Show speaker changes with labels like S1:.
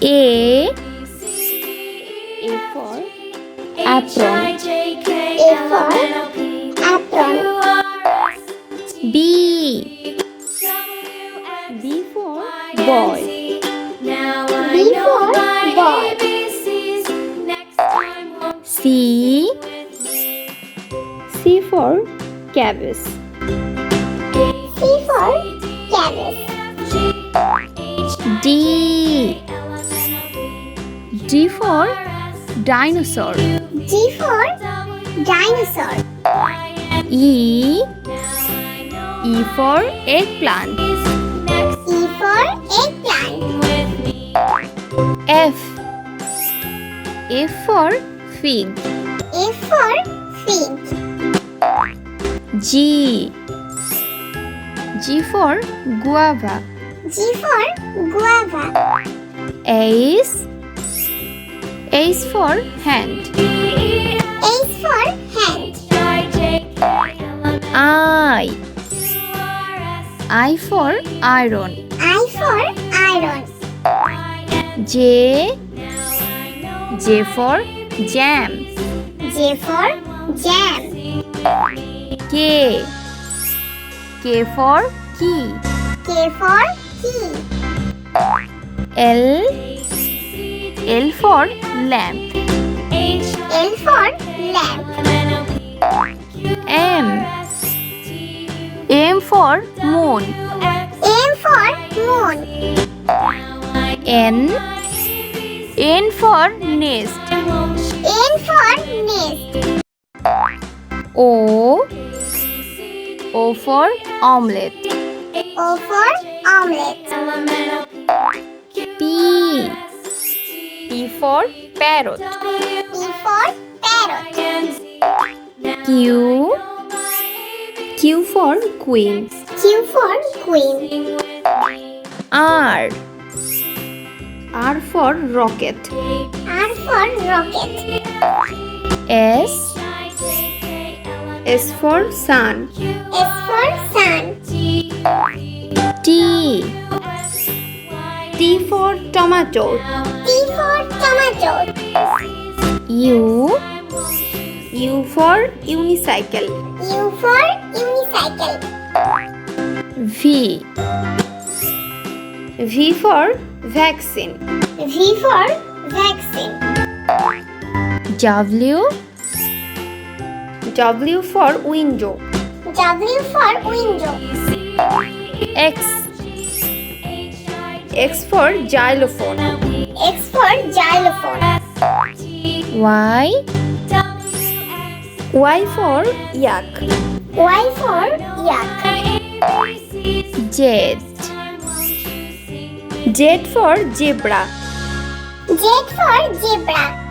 S1: A for apron.
S2: A for apron.
S1: B for boy.
S2: B for boy.
S1: C for cabbage.
S2: C for cabbage.
S1: D for dinosaur.
S2: D for dinosaur.
S1: E for eggplant.
S2: E for eggplant.
S1: F for fig.
S2: F for fig.
S1: G for guava.
S2: G for guava.
S1: H for hand.
S2: H for hand.
S1: I for iron.
S2: I for iron.
S1: J for jam.
S2: J for jam.
S1: K for key.
S2: K for key.
S1: L for lamp.
S2: L for lamp.
S1: M for moon.
S2: M for moon.
S1: N for nest.
S2: N for nest.
S1: O for omelette.
S2: O for omelette.
S1: P for parrot.
S2: P for parrot.
S1: Q for queen.
S2: Q for queen.
S1: R for rocket.
S2: R for rocket.
S1: S for sun.
S2: S for sun.
S1: T for tomato.
S2: T for tomato.
S1: U for unicycle.
S2: U for unicycle.
S1: V for vaccine.
S2: V for vaccine.
S1: W for window.
S2: W for window.
S1: X for xylophone.
S2: X for xylophone.
S1: Y for yak.
S2: Y for yak.
S1: Z for zebra.
S2: Z for zebra.